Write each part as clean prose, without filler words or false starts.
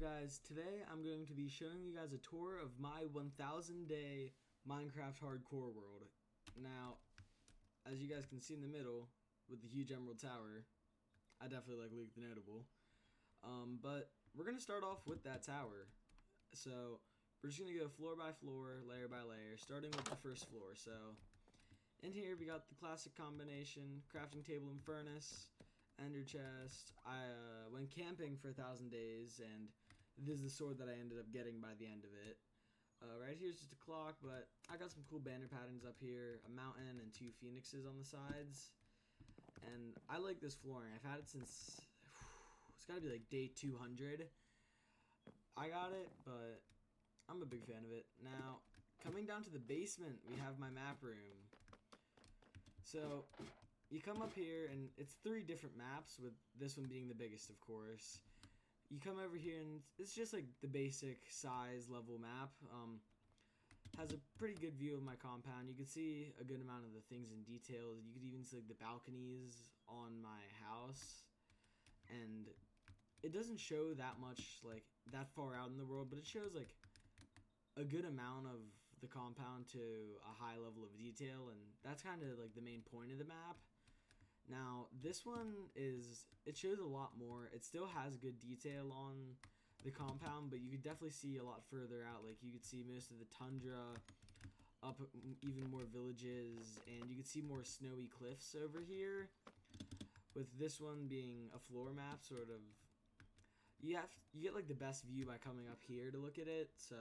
guys, today I'm going to be showing you guys a tour of my 1000 day Minecraft hardcore world. Now, as you guys can see in the middle with the huge emerald tower, I definitely like Luke the Notable. But we're going to start off with that tower. So we're just going to go floor by floor, layer by layer, starting with the first floor. So in here we got the classic combination, crafting table and furnace, ender chest. I went camping for 1000 days, and this is the sword that I ended up getting by the end of it. Right here's just a clock, but I got some cool banner patterns up here, a mountain and 2 phoenixes on the sides. And I like this flooring. I've had it since, it's gotta be like day 200. I got it, but I'm a big fan of it. Now, coming down to the basement, we have my map room. So, you come up here, and it's 3 different maps, with this one being the biggest, of course. You come over here, and it's just like the basic size level map. Has a pretty good view of my compound. You can see a good amount of the things in detail. You could even see like the balconies on my house, and it doesn't show that much, like that far out in the world, but it shows like a good amount of the compound to a high level of detail, and that's kind of like the main point of the map. Now, this one it shows a lot more. It still has good detail on the compound, but you could definitely see a lot further out. Like, you could see most of the tundra, up even more villages, and you could see more snowy cliffs over here. With this one being a floor map, sort of, you get like the best view by coming up here to look at it. So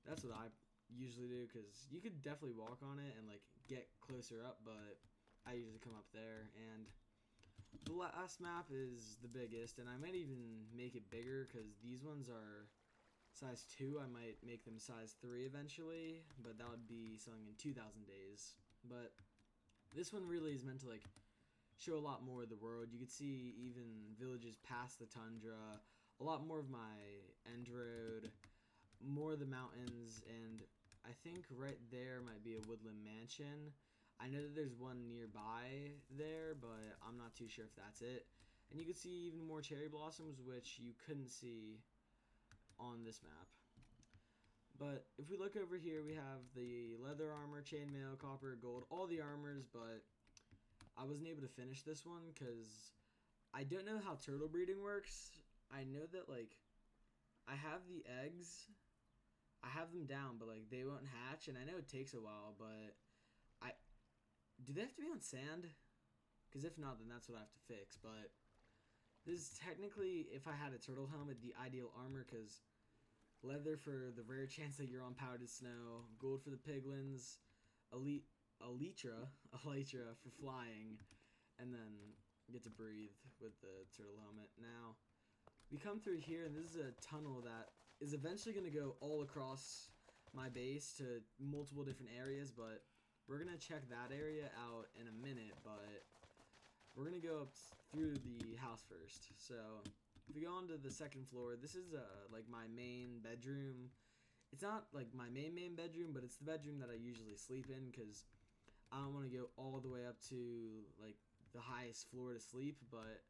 that's what I usually do, because you could definitely walk on it and like get closer up, but I usually come up there. And the last map is the biggest, and I might even make it bigger because these ones are size 2. I might make them size 3 eventually, but that would be something in 2000 days. But this one really is meant to like show a lot more of the world. You could see even villages past the tundra, a lot more of my end road, more of the mountains, and I think right there might be a woodland mansion. I know that there's one nearby there, but I'm not too sure if that's it. And you can see even more cherry blossoms, which you couldn't see on this map. But if we look over here, we have the leather armor, chainmail, copper, gold, all the armors, but I wasn't able to finish this one because I don't know how turtle breeding works. I know that, like, I have the eggs, I have them down, but like they won't hatch, and I know it takes a while, but do they have to be on sand? Because if not, then that's what I have to fix. But this is technically, if I had a turtle helmet, the ideal armor, because leather for the rare chance that you're on powdered snow, gold for the piglins, elytra for flying, and then you get to breathe with the turtle helmet. Now, we come through here, and this is a tunnel that is eventually going to go all across my base to multiple different areas, but we're going to check that area out in a minute. But we're going to go up through the house first. So if we go on to the second floor, this is like my main bedroom. It's not like my main bedroom, but it's the bedroom that I usually sleep in, because I don't want to go all the way up to like the highest floor to sleep, but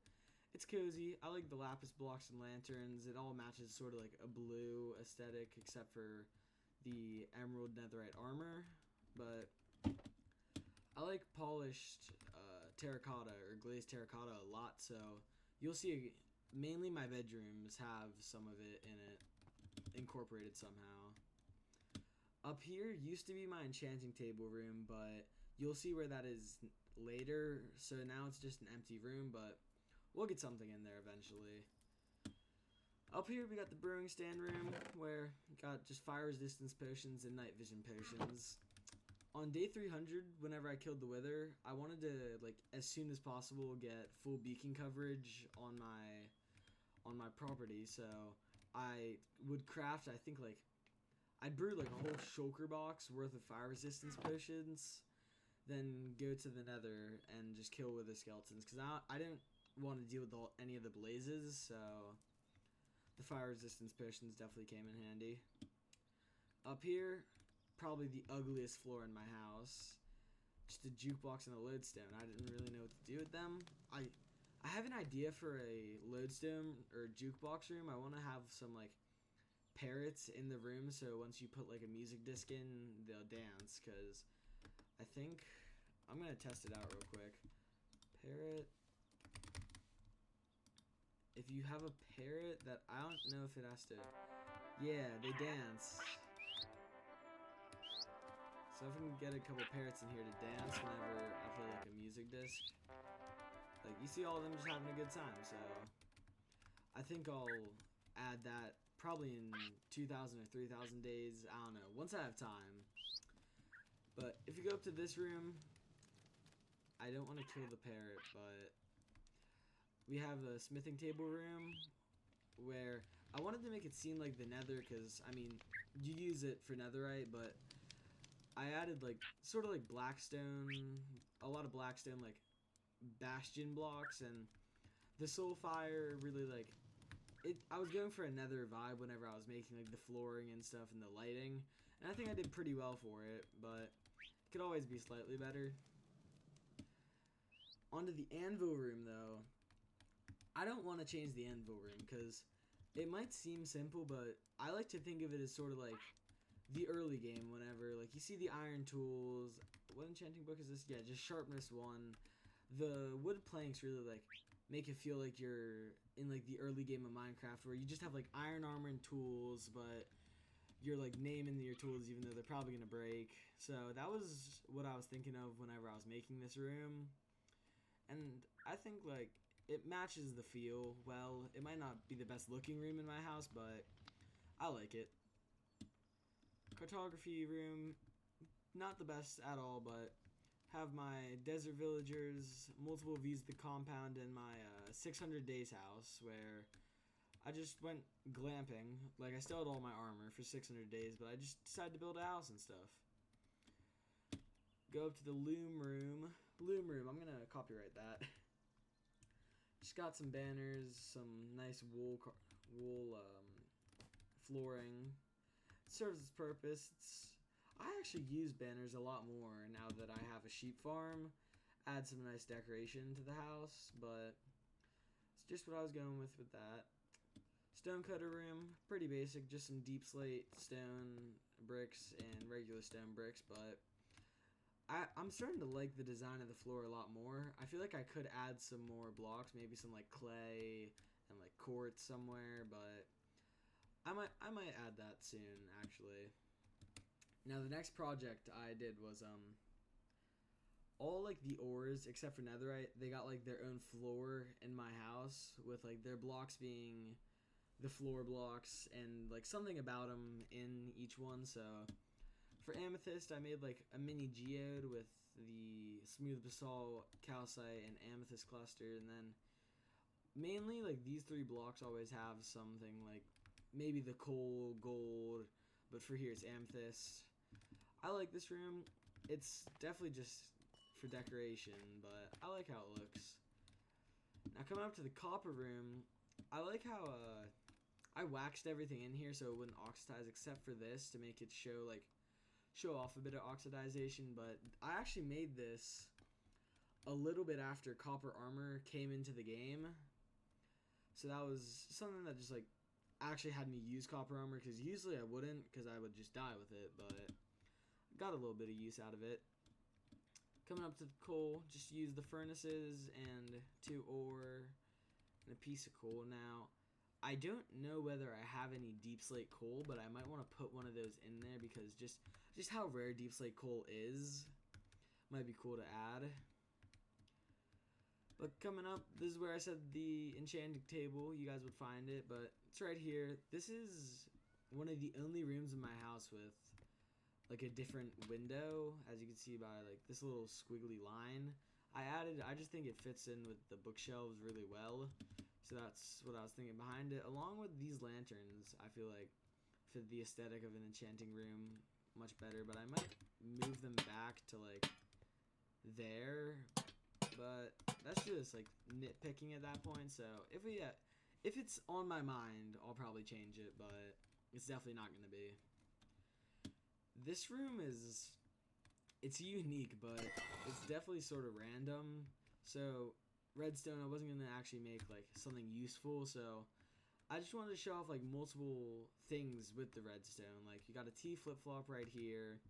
it's cozy. I like the lapis blocks and lanterns. It all matches sort of like a blue aesthetic, except for the emerald netherite armor. But I like polished terracotta or glazed terracotta a lot, so you'll see mainly my bedrooms have some of it in it, incorporated somehow. Up here used to be my enchanting table room, but you'll see where that is later, so now it's just an empty room, but we'll get something in there eventually. Up here we got the brewing stand room, where we got just fire resistance potions and night vision potions. On day 300, whenever I killed the wither, I wanted to, like, as soon as possible get full beacon coverage on my property, so I would craft, I think, like, I'd brew like a whole shulker box worth of fire resistance potions, then go to the nether and just kill wither skeletons, because I didn't want to deal with any of the blazes, so the fire resistance potions definitely came in handy. Up here, probably the ugliest floor in my house, just a jukebox and a lodestone. I didn't really know what to do with them. I I have an idea for a lodestone or jukebox room. I want to have some like parrots in the room, so once you put like a music disc in, they'll dance. Cause I think I'm gonna test it out real quick. Parrot. If you have a parrot that I don't know if it has to. Yeah, they dance. So if I can get a couple parrots in here to dance whenever I play like a music disc. Like you see all of them just having a good time, so I think I'll add that probably in 2,000 or 3,000 days. I don't know. Once I have time. But if you go up to this room, I don't want to kill the parrot, but we have a smithing table room where I wanted to make it seem like the nether because, I mean, you use it for netherite, but I added like sort of like blackstone, a lot of blackstone like bastion blocks, and the soulfire really like it. I was going for a nether vibe whenever I was making like the flooring and stuff and the lighting, and I think I did pretty well for it, but it could always be slightly better. Onto the anvil room though. I don't want to change the anvil room because it might seem simple, but I like to think of it as sort of like the early game whenever like you see the iron tools. What enchanting book is this? Yeah, just sharpness 1. The wood planks really like make it feel like you're in like the early game of Minecraft where you just have like iron armor and tools, but you're like naming your tools even though they're probably gonna break. So that was what I was thinking of whenever I was making this room, and I think like it matches the feel well. It might not be the best looking room in my house, but I like it. Cartography room, not the best at all, but have my desert villagers, multiple views of the compound, and my 600 days house where I just went glamping. Like I still had all my armor for 600 days, but I just decided to build a house and stuff. Go up to the loom room. Loom room, I'm gonna copyright that. Just got some banners, some nice wool flooring. It serves its purpose. I actually use banners a lot more now that I have a sheep farm. Add some nice decoration to the house, but it's just what I was going with that. Stonecutter room, pretty basic, just some deep slate stone bricks and regular stone bricks, but I'm starting to like the design of the floor a lot more. I feel like I could add some more blocks, maybe some like clay and like quartz somewhere, but I might add that soon actually. Now the next project I did was all like the ores except for netherite, they got like their own floor in my house with like their blocks being the floor blocks and like something about them in each one. So for amethyst, I made like a mini geode with the smooth basalt, calcite, and amethyst cluster, and then mainly like these 3 blocks always have something like maybe the coal, gold, but for here it's amethyst. I like this room. It's definitely just for decoration, but I like how it looks. Now coming up to the copper room, I like how I waxed everything in here so it wouldn't oxidize except for this to make it show off a bit of oxidization, but I actually made this a little bit after copper armor came into the game. So that was something that just like actually had me use copper armor because usually I wouldn't because I would just die with it, but got a little bit of use out of it. Coming up to the coal, just use the furnaces and 2 ore and a piece of coal. Now, I don't know whether I have any deep slate coal, but I might want to put one of those in there because just how rare deep slate coal is might be cool to add. But coming up, this is where I said the enchanting table. You guys would find it, but it's right here. This is one of the only rooms in my house with like a different window, as you can see by like this little squiggly line. I just think it fits in with the bookshelves really well. So that's what I was thinking behind it. Along with these lanterns, I feel like fit the aesthetic of an enchanting room much better, but I might move them back to like there, but that's just like nitpicking at that point. So if it's on my mind, I'll probably change it, but it's definitely not gonna be. This room it's unique, but it's definitely sort of random. So redstone, I wasn't gonna actually make like something useful, so I just wanted to show off like multiple things with the redstone. Like you got a T flip-flop right here.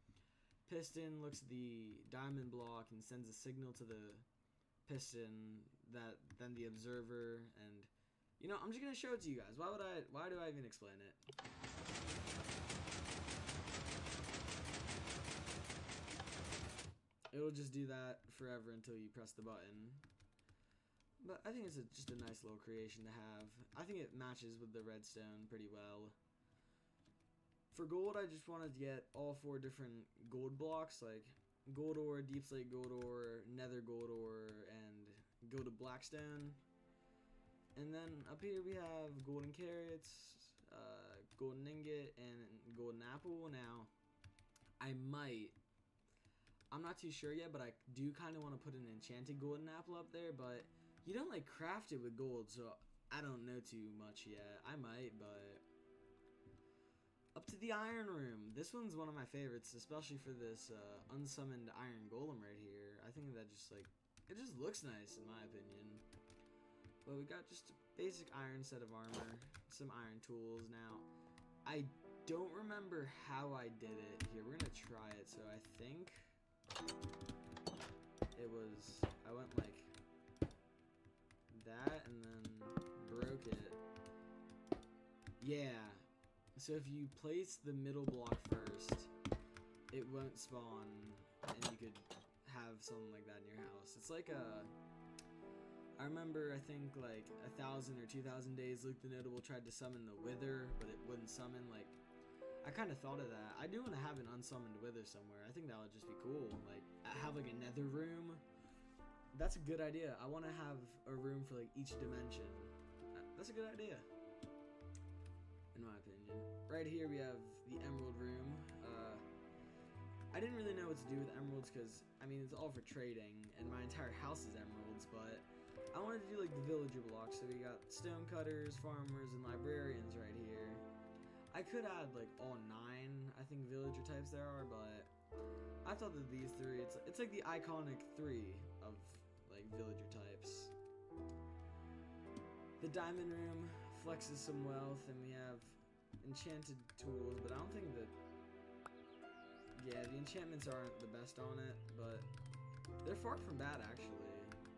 Piston looks at the diamond block and sends a signal to the piston that then the observer, and you know, I'm just gonna show it to you guys. Why do I even explain it? It'll just do that forever until you press the button. But I think it's just a nice little creation to have. I think it matches with the redstone pretty well. For gold, I just wanted to get all 4 different gold blocks, like gold ore, deep slate gold ore, nether gold ore, and go to blackstone. And then up here we have golden carrots, golden ingot, and golden apple. Now, I'm not too sure yet, but I do kind of want to put an enchanted golden apple up there, but you don't like craft it with gold, so I don't know too much yet. I might, but up to the iron room. This one's one of my favorites, especially for this unsummoned iron golem right here. I think that it just looks nice in my opinion. But we got just a basic iron set of armor, some iron tools. Now, I don't remember how I did it here. We're gonna try it. So I think it was, I went like that and then broke it. Yeah. So if you place the middle block first, it won't spawn, and you could have something like that in your house. It's like I remember, I think like 1,000 or 2,000 days, Luke the Notable tried to summon the Wither, but it wouldn't summon. Like, I kind of thought of that. I do want to have an unsummoned Wither somewhere. I think that would just be cool. Like, have like a nether room. That's a good idea. I want to have a room for like each dimension. That's a good idea, in my opinion. Right here we have the emerald room. I didn't really know what to do with emeralds because, I mean, it's all for trading, and my entire house is emeralds, but I wanted to do like the villager blocks. So we got stone cutters, farmers, and librarians right here. I could add like all 9, I think, villager types there are, but I thought that these 3, it's like the iconic 3 of like villager types. The diamond room flexes some wealth, and we have enchanted tools, but I don't think that, yeah, the enchantments aren't the best on it, but they're far from bad actually,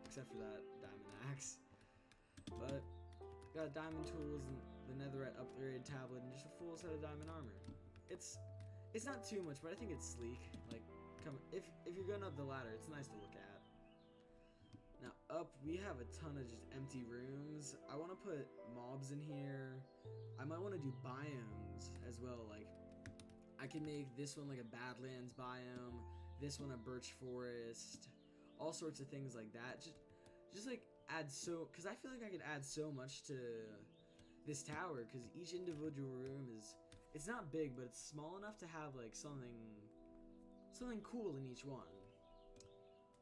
except for that diamond axe. But got diamond tools and the netherite upgrade tablet and just a full set of diamond armor. It's not too much, but I think it's sleek. Like, if you're going up the ladder, it's nice to look at. Now up, we have a ton of just empty rooms. I want to put mobs in here. I might want to do biomes as well. Like, I can make this one like a Badlands biome, this one a birch forest, all sorts of things like that. Just like add because I feel like I could add so much to this tower, because each individual room it's not big, but it's small enough to have like something cool in each one.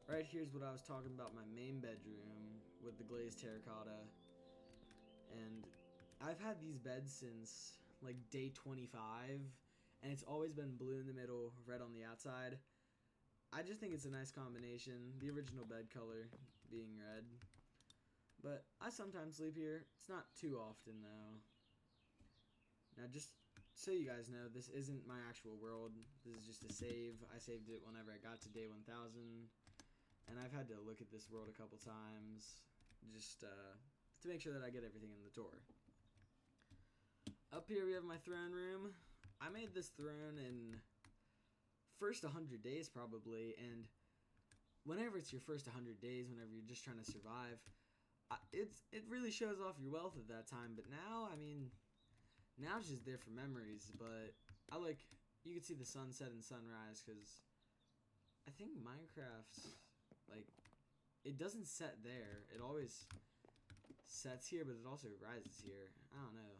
Right here's what I was talking about, my main bedroom with the glazed terracotta. And I've had these beds since like day 25, and it's always been blue in the middle, red on the outside. I just think it's a nice combination, the original bed color being red. But I sometimes sleep here. It's not too often though. Now just so you guys know, this isn't my actual world. This is just a save. I saved it whenever I got to day 1000. And I've had to look at this world a couple times just to make sure that I get everything in the tour. Up here we have my throne room. I made this throne in first 100 days probably, and whenever it's your first 100 days, whenever you're just trying to survive, it really shows off your wealth at that time. But now, I mean, now it's just there for memories. But you can see the sunset and sunrise, because I think Minecraft's like, it doesn't set there. It always sets here, but it also rises here. I don't know.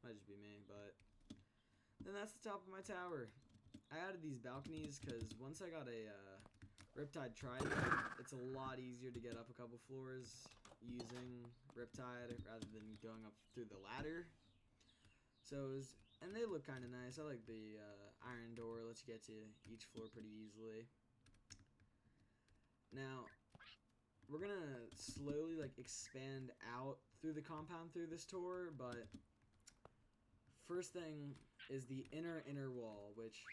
Might just be me, but then that's the top of my tower. I added these balconies because once I got a Riptide Trident, it's a lot easier to get up a couple floors using Riptide rather than going up through the ladder. So and they look kind of nice. I like the iron door, lets you get to each floor pretty easily. Now, we're gonna slowly like expand out through the compound through this tour, but first thing is the inner wall, which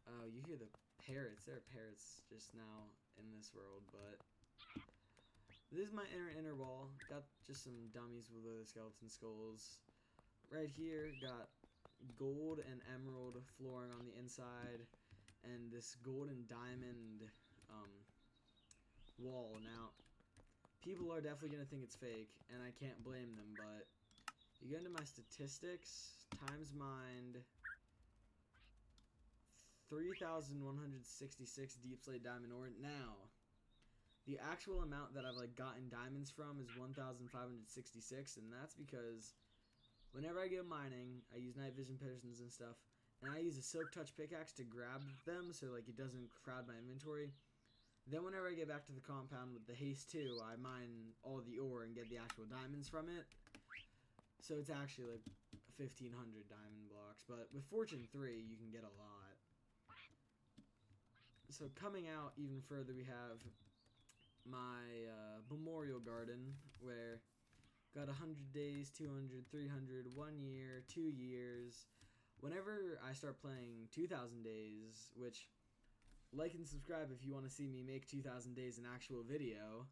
oh, you hear the parrots. There are parrots just now in this world, but this is my inner wall. Got just some dummies with the skeleton skulls. Right here, got gold and emerald flooring on the inside, and this gold and diamond wall. Now, people are definitely going to think it's fake, and I can't blame them, but you go into my statistics, times mined, 3,166 deep slate diamond ore. Now, the actual amount that I've like gotten diamonds from is 1,566, and that's because whenever I go mining, I use night vision potions and stuff, and I use a silk touch pickaxe to grab them so like it doesn't crowd my inventory. Then whenever I get back to the compound with the haste 2, I mine all the ore and get the actual diamonds from it. So it's actually like 1,500 diamond blocks, but with Fortune 3, you can get a lot. So coming out even further, we have my memorial garden, where got 100 days, 200, 300, 1 year, 2 years. Whenever I start playing 2,000 days, which, like and subscribe if you want to see me make 2,000 days an actual video.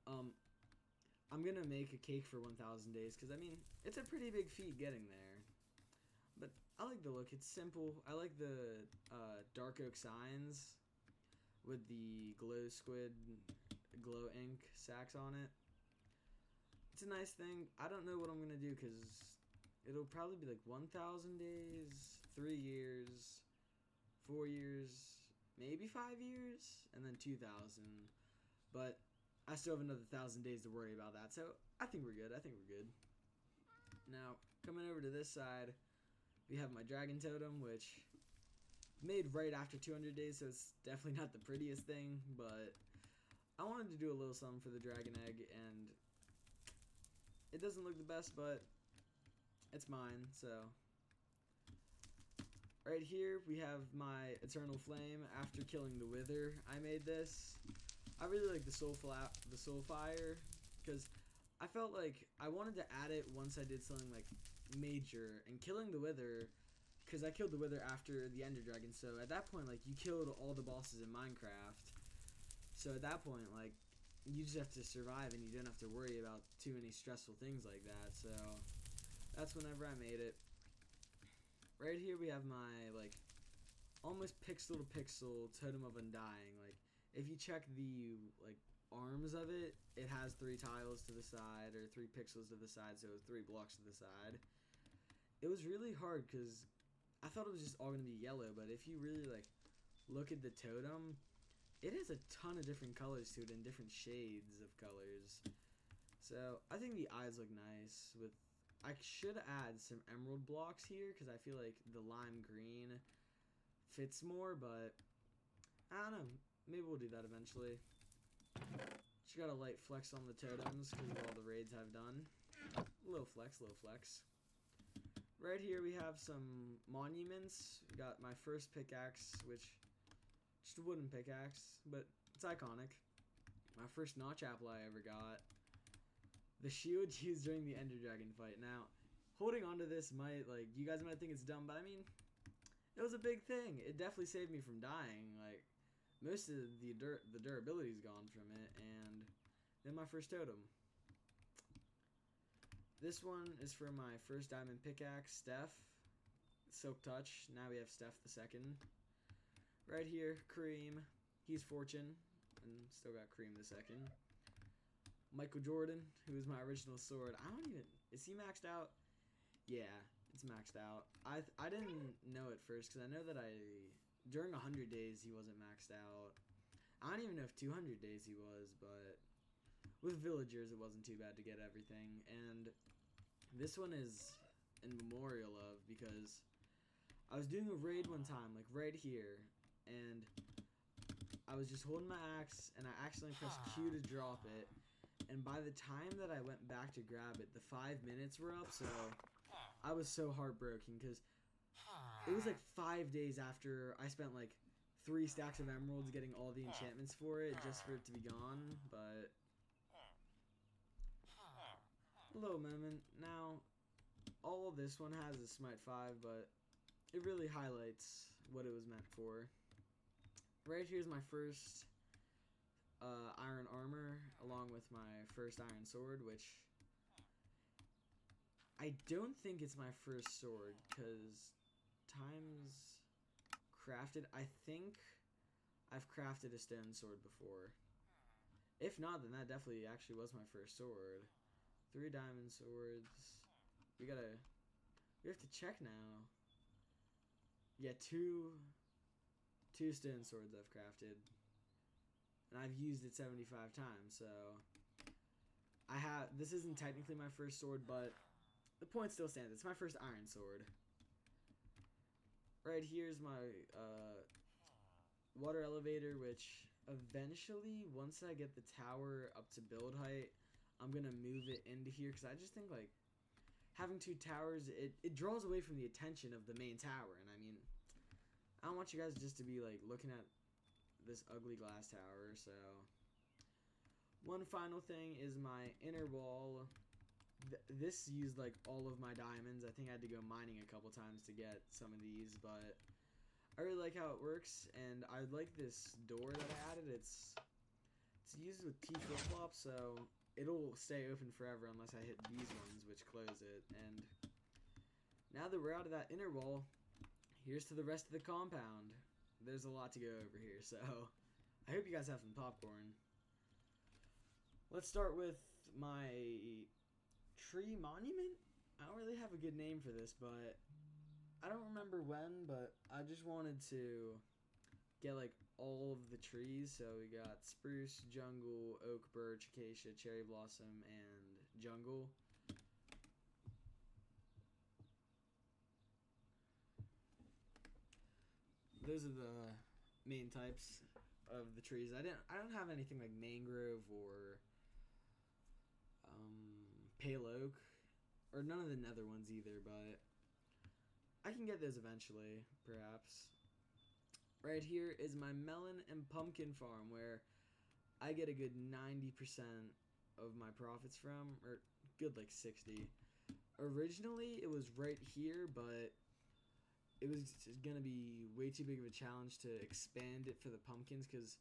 I'm going to make a cake for 1,000 days, because, I mean, it's a pretty big feat getting there. But I like the look. It's simple. I like the dark oak signs with the glow ink sacks on it. It's a nice thing. I don't know what I'm going to do, because it'll probably be like 1,000 days, 3 years, 4 years, maybe 5 years, and then 2,000. But I still have another 1,000 days to worry about that, so I think we're good. Now, coming over to this side, we have my dragon totem, which made right after 200 days, so it's definitely not the prettiest thing, but I wanted to do a little something for the dragon egg, and it doesn't look the best, but it's mine, so. Right here, we have my eternal flame. After killing the wither, I made this. I really like the soul fire, because I felt like I wanted to add it once I did something like major, and killing the wither, because I killed the wither after the ender dragon, so at that point, like, you killed all the bosses in Minecraft, so at that point, like, you just have to survive, and you don't have to worry about too many stressful things like that, so that's whenever I made it. Right here we have my, like, almost pixel to pixel Totem of Undying. Like, if you check the, like, arms of it, it has 3 tiles to the side, or 3 pixels to the side, so 3 blocks to the side. It was really hard, because I thought it was just all going to be yellow, but if you really, like, look at the totem, it has a ton of different colors to it, and different shades of colors. So, I think the eyes look nice. I should add some emerald blocks here, because I feel like the lime green fits more, but I don't know. Maybe we'll do that eventually. Just got a light flex on the totems because of all the raids I've done. Little flex. Right here we have some monuments. We got my first pickaxe, which just a wooden pickaxe, but it's iconic. My first notch apple I ever got. The shield used during the Ender Dragon fight. Now, holding on to this might, like, you guys might think it's dumb, but I mean, it was a big thing. It definitely saved me from dying. Like, most of the durability's gone from it, and then my first totem. This one is for my first diamond pickaxe, Steph. Silk Touch. Now we have Steph the second. Right here, Cream. He's Fortune, and still got Cream the second. Michael Jordan, who is my original sword. Is he maxed out? Yeah, it's maxed out. I didn't know at first, because I know that during 100 days he wasn't maxed out. I don't even know if 200 days he was, but with villagers it wasn't too bad to get everything. And this one is in memorial of, because I was doing a raid one time, like right here, and I was just holding my axe, and I accidentally pressed Q to drop it, and by the time that I went back to grab it, the 5 minutes were up, so I was so heartbroken, because it was like 5 days after I spent like 3 stacks of emeralds getting all the enchantments for it just for it to be gone, but a little amendment. Now, all this one has is Smite 5, but it really highlights what it was meant for. Right here's my first iron armor, along with my first iron sword, which I don't think it's my first sword, because times crafted, I think I've crafted a stone sword before. If not, then that definitely actually was my first sword. 3 diamond swords. We have to check now. Yeah, two stone swords I've crafted. And I've used it 75 times, so this isn't technically my first sword, but the point still stands. It's my first iron sword. Right here's my water elevator, which eventually, once I get the tower up to build height, I'm gonna move it into here, because I just think, like, having 2 towers, it draws away from the attention of the main tower. And I mean, I don't want you guys just to be like looking at this ugly glass tower. So one final thing is my inner wall. This used like all of my diamonds. I think I had to go mining a couple times to get some of these, but I really like how it works, and I like this door that I added. It's used with T flip-flops, so it'll stay open forever unless I hit these ones, which close it. And now that we're out of that inner wall, here's to the rest of the compound. There's a lot to go over here, so I hope you guys have some popcorn. Let's start with my tree monument. I don't really have a good name for this, but I don't remember when, but I just wanted to get like all of the trees. So we got spruce, jungle, oak, birch, acacia, cherry blossom, and jungle. Those are the main types of the trees. I don't have anything like mangrove or pale oak, or none of the nether ones either, but I can get those eventually, perhaps. Right here is my melon and pumpkin farm, where I get a good 90% of my profits from, or good like 60. Originally, it was right here, but it was gonna be way too big of a challenge to expand it for the pumpkins, because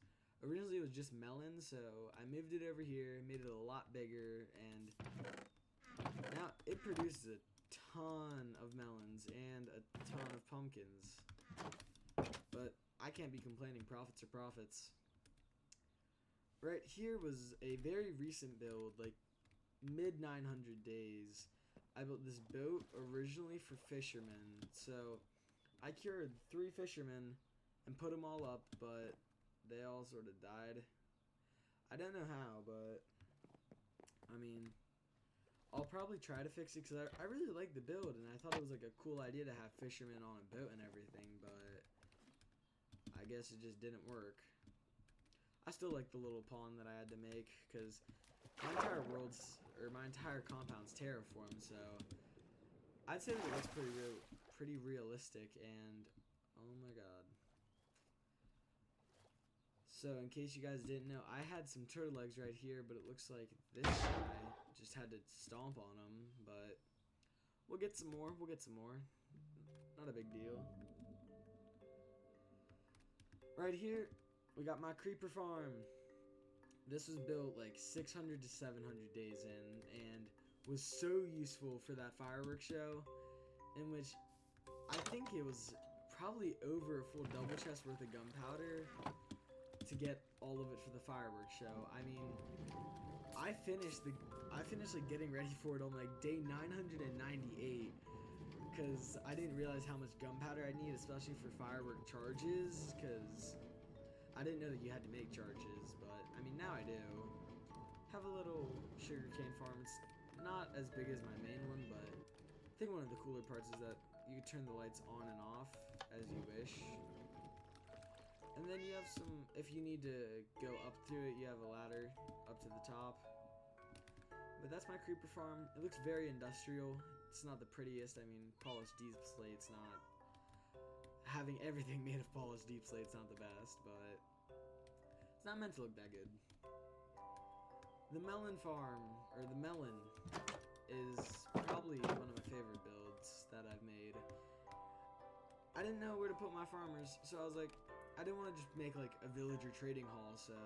originally it was just melons, so I moved it over here, made it a lot bigger, and now it produces a ton of melons and a ton of pumpkins. But I can't be complaining. Profits are profits. Right here was a very recent build, like mid 900 days. I built this boat originally for fishermen, so I cured 3 fishermen and put them all up, but they all sort of died. I don't know how, but I mean, I'll probably try to fix it, because I really like the build, and I thought it was like a cool idea to have fishermen on a boat and everything, but I guess it just didn't work. I still like the little pond that I had to make, because my entire compound's terraformed, so I'd say that it looks pretty realistic. And oh my god. So in case you guys didn't know, I had some turtle eggs right here, but it looks like this guy just had to stomp on them, but we'll get some more. Not a big deal. Right here, we got my creeper farm. This was built like 600 to 700 days in, and was so useful for that fireworks show, in which I think it was probably over a full double chest worth of gunpowder to get all of it for the fireworks show. I mean, I finished like getting ready for it on like day 998, because I didn't realize how much gunpowder I need, especially for firework charges, because I didn't know that you had to make charges, but I mean, now I do. Have a little sugarcane farm. It's not as big as my main one, but I think one of the cooler parts is that you can turn the lights on and off as you wish. And then you have some, if you need to go up through it, you have a ladder up to the top. But that's my creeper farm. It looks very industrial. It's not the prettiest. I mean, polished deep slate's not having everything made of polished deep slate's not the best, but it's not meant to look that good. The melon farm, or the melon, is probably one of my favorite builds that I've made. I didn't know where to put my farmers, so I was like, I didn't want to just make like a villager trading hall, so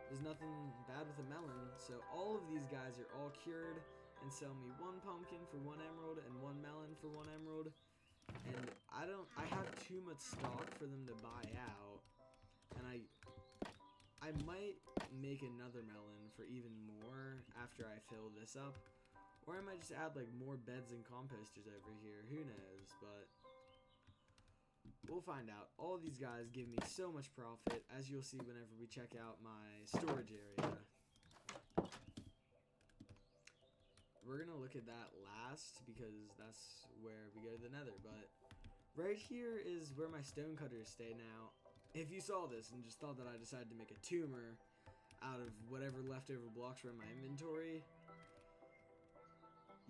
there's nothing bad with a melon. So all of these guys are all cured and sell me 1 pumpkin for 1 emerald and 1 melon for 1 emerald. And I have too much stock for them to buy out, and I might make another melon for even more after I fill this up, or I might just add like more beds and composters over here, who knows, but we'll find out. All of these guys give me so much profit, as you'll see whenever we check out my storage area. We're gonna look at that last because that's where we go to the nether, but right here is where my stonecutters stay now. If you saw this and just thought that I decided to make a tumor out of whatever leftover blocks were in my inventory,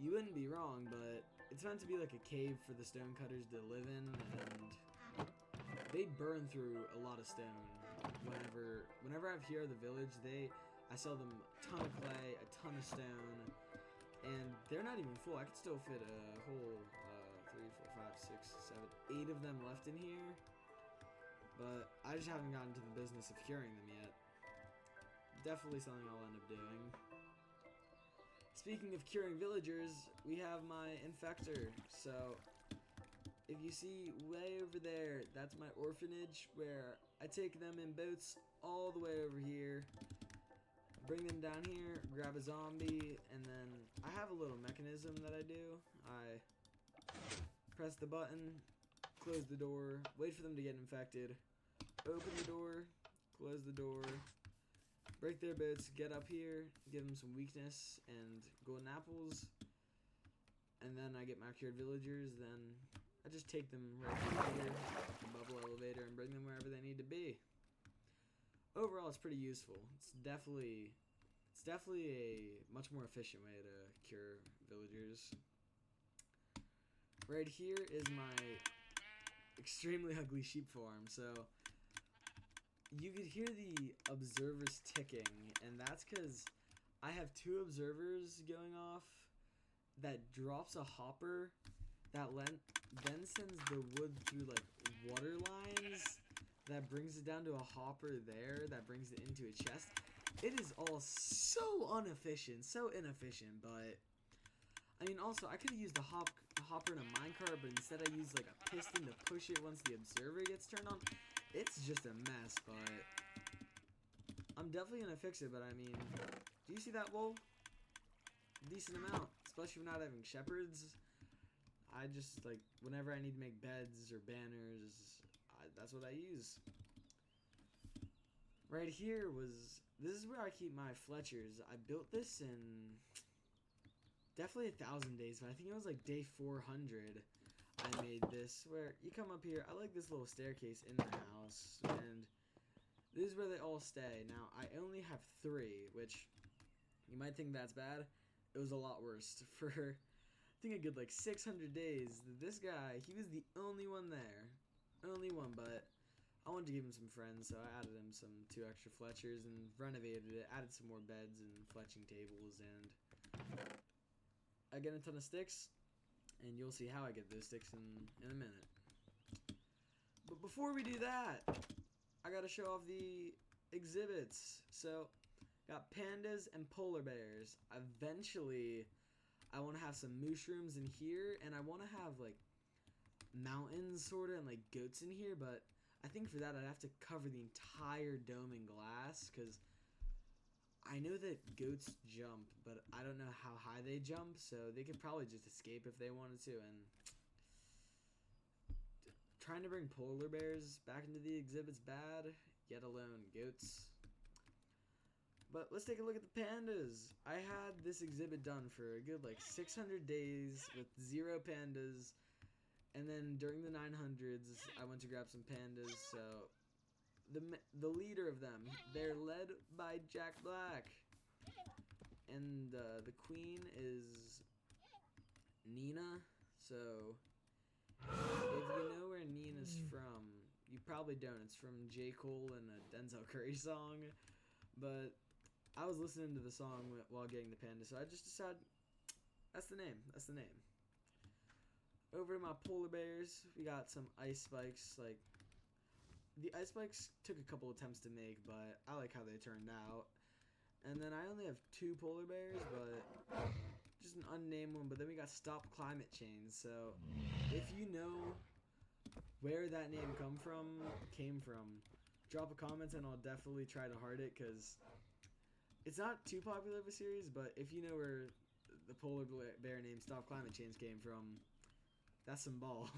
you wouldn't be wrong, but it's meant to be like a cave for the stonecutters to live in, and they burn through a lot of stone. Whenever I have here at the village, I sell them a ton of clay, a ton of stone, and they're not even full. I could still fit a whole 3, 4, 5, 6, 7, 8 of them left in here. But I just haven't gotten to the business of curing them yet. Definitely something I'll end up doing. Speaking of curing villagers, we have my infector. So, if you see way over there, that's my orphanage, where I take them in boats all the way over here, bring them down here, grab a zombie, and then I have a little mechanism that I do. I press the button, close the door, wait for them to get infected, open the door, close the door, break their boats, get up here, give them some weakness and golden apples, and then I get my cured villagers. Then I just take them right through here, the bubble elevator, and bring them wherever they need to be. Overall, it's pretty useful. It's definitely a much more efficient way to cure villagers. Right here is my extremely ugly sheep farm. So you could hear the observers ticking, and that's because I have 2 observers going off that drops a hopper that then sends the wood through like water lines that brings it down to a hopper there that brings it into a chest. It is all so inefficient, but I mean, also I could have used a hopper in a minecart, but instead I used like a piston to push it once the observer gets turned on. It's just a mess, but I'm definitely gonna fix it. But I mean, do you see that wool? Decent amount, especially for not having shepherds. I just like, whenever I need to make beds or banners, that's what I use. Right here this is where I keep my Fletchers. I built this in definitely 1,000 days, but I think it was like day 400 I made this, where you come up here. I like this little staircase in the house, and this is where they all stay. Now, I only have 3, which you might think that's bad. It was a lot worse. For, I think a good like 600 days, this guy, he was the only one there. Only one, but I wanted to give him some friends, so I added him some 2 extra Fletchers and renovated it, added some more beds and fletching tables, and I get a ton of sticks, and you'll see how I get those sticks in a minute. But before we do that, I gotta show off the exhibits. So, got pandas and polar bears. Eventually, I want to have some mushrooms in here, and I want to have like mountains sorta and like goats in here, but I think for that I'd have to cover the entire dome in glass, because I know that goats jump, but I don't know how high they jump, so they could probably just escape if they wanted to. And trying to bring polar bears back into the exhibit's bad, yet alone goats. But let's take a look at the pandas. I had this exhibit done for a good like 600 days with 0 pandas, and then during the 900s I went to grab some pandas. So the leader of them, they're led by Jack Black, and the queen is Nina. So If you know where Nina's from, you probably don't. It's from J. Cole and a Denzel Curry song. But I was listening to the song while getting the panda, so I just decided that's the name. That's the name. Over to my polar bears, we got some ice spikes. Like, the ice spikes took a couple attempts to make, but I like how they turned out. And then I only have 2 polar bears, but just an unnamed one. But then we got Stop Climate Change. So if you know where that name came from, drop a comment and I'll definitely try to heart it, because it's not too popular of a series. But if you know where the polar bear name Stop Climate Change came from, that's some ball.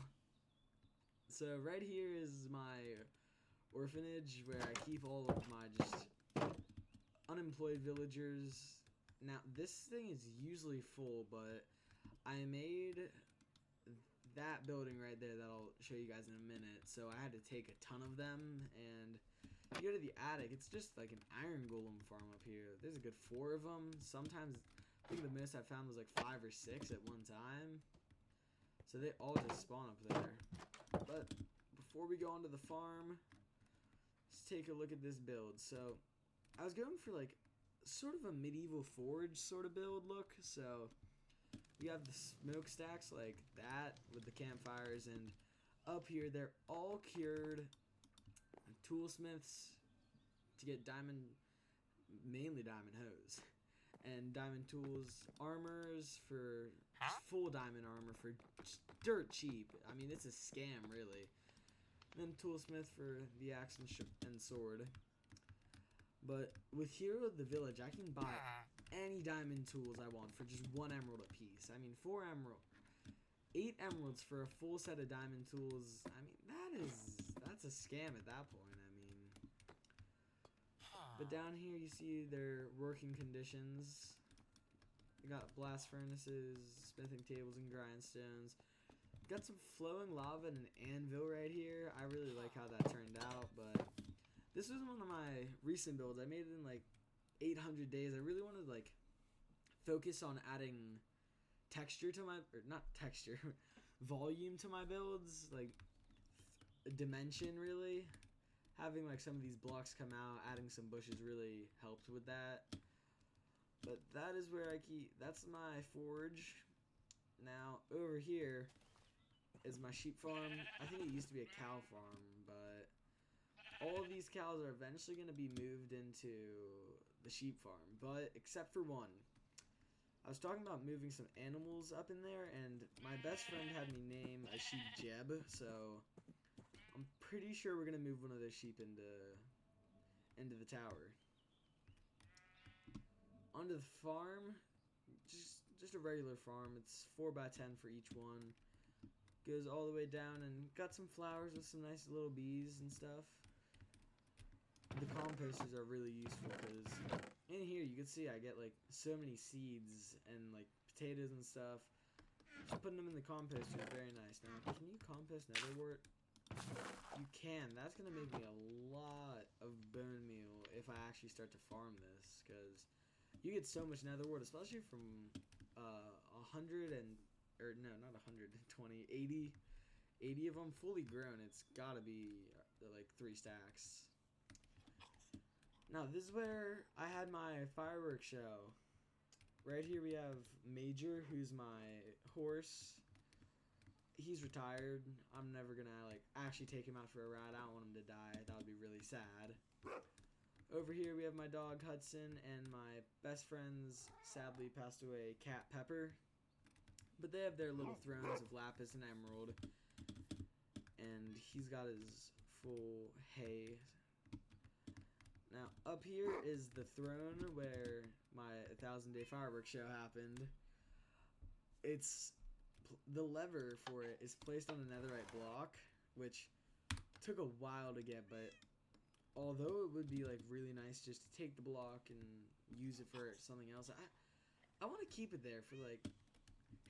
So right here is my orphanage where I keep all of my just unemployed villagers. Now this thing is usually full, but I made that building right there that I'll show you guys in a minute. So I had to take a ton of them, and if you go to the attic, it's just like an iron golem farm up here. There's a good 4 of them. Sometimes I think the most I found was like 5 or 6 at one time. So they all just spawn up there. But before we go onto the farm, let's take a look at this build. So I was going for like sort of a medieval forge sort of build look. So you have the smokestacks like that with the campfires, and up here they're all cured toolsmiths to get diamond, mainly diamond hose, and diamond tools, armors for full diamond armor for dirt cheap. I mean, it's a scam really. And then toolsmith for the axe and sword. But with Hero of the Village, I can buy any diamond tools I want for just 1 emerald a piece. I mean, 8 emeralds for a full set of diamond tools. I mean, that's a scam at that point. I mean, but down here you see their working conditions. We got blast furnaces, smithing tables, and grindstones. Got some flowing lava and an anvil right here. I really like how that turned out, but this was one of my recent builds. I made it in like 800 days. I really wanted to like focus on adding texture to my, or not texture, volume to my builds, like dimension really. Having like some of these blocks come out, adding some bushes really helped with that. But that is where that's my forge. Now over here is my sheep farm. I think it used to be a cow farm, but all of these cows are eventually going to be moved into the sheep farm, but except for one. I was talking about moving some animals up in there, and my best friend had me name a sheep Jeb, so I'm pretty sure we're going to move one of those sheep into the tower. Onto the farm, just a regular farm. It's 4x10 for each one. Goes all the way down, and got some flowers with some nice little bees and stuff. The composters are really useful because in here you can see I get like so many seeds and like potatoes and stuff. Just putting them in the composter is very nice. Now, can you compost netherwort? You can. That's going to make me a lot of bone meal if I actually start to farm this, because you get so much netherwort, especially from 100 and, or no, not 120, 80 of them fully grown. It's got to be like 3 stacks. Now, this is where I had my fireworks show. Right here we have Major, who's my horse. He's retired. I'm never gonna like actually take him out for a ride. I don't want him to die. That would be really sad. Over here we have my dog Hudson and my best friend's sadly passed away cat Pepper. But they have their little thrones of lapis and emerald. And he's got his full hay. Now, up here is the throne where my 1,000-day fireworks show happened. The lever for it is placed on a netherite block, which took a while to get, but although it would be like really nice just to take the block and use it for something else, I want to keep it there for like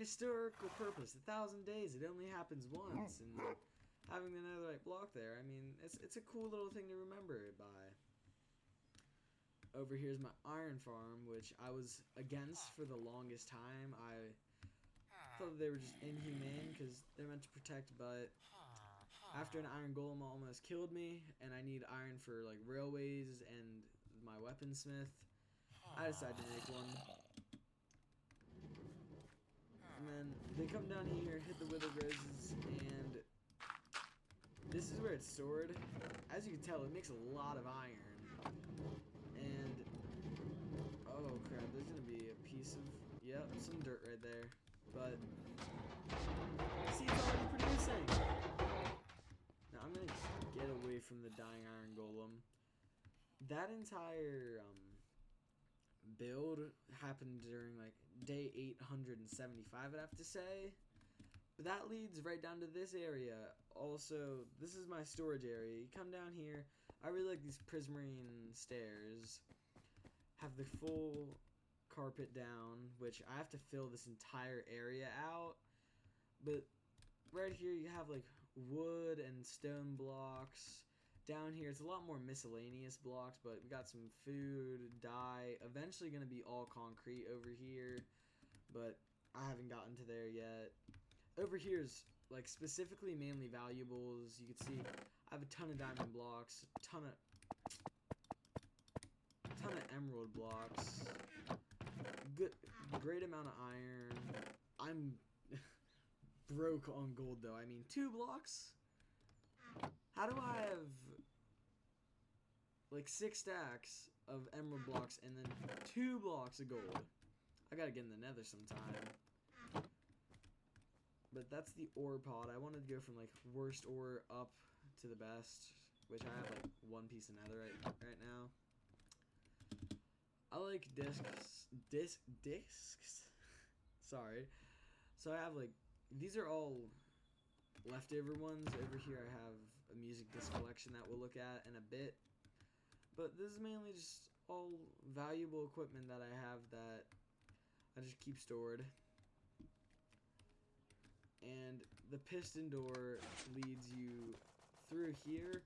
historical purpose. 1,000 days, it only happens once, and having the netherite block there, I mean, it's a cool little thing to remember it by. Over here's my iron farm, which I was against for the longest time. thought they were just inhumane because they're meant to protect, but after an iron golem almost killed me and I need iron for like railways and my weaponsmith, I decided to make one. And then they come down here, hit the withered roses, and this is where it's stored. As you can tell, it makes a lot of iron. And oh crap, there's gonna be a piece of, yep, some dirt right there. But see, it's already producing. Now I'm gonna get away from the dying iron golem. That entire build happened during like day 875, I'd have to say. But that leads right down to this area. Also, this is my storage area. You come down here. I really like these prismarine stairs. Have the full carpet down, which I have to fill this entire area out. But right here you have like wood and stone blocks. Down here it's a lot more miscellaneous blocks, but we got some food, dye. Eventually gonna be all concrete over here, but I haven't gotten to there yet. Over here is like specifically mainly valuables. You can see I have a ton of diamond blocks, a ton of emerald blocks, great amount of iron. I'm broke on gold though. I mean, 2 blocks? How do I have like 6 stacks of emerald blocks and then 2 blocks of gold? I gotta get in the nether sometime. But that's the ore pod. I wanted to go from like worst ore up to the best, which I have like 1 piece of nether right now. I like discs. Sorry. So I have like, these are all leftover ones. Over here I have a music disc collection that we'll look at in a bit. But this is mainly just all valuable equipment that I have that I just keep stored. And the piston door leads you through here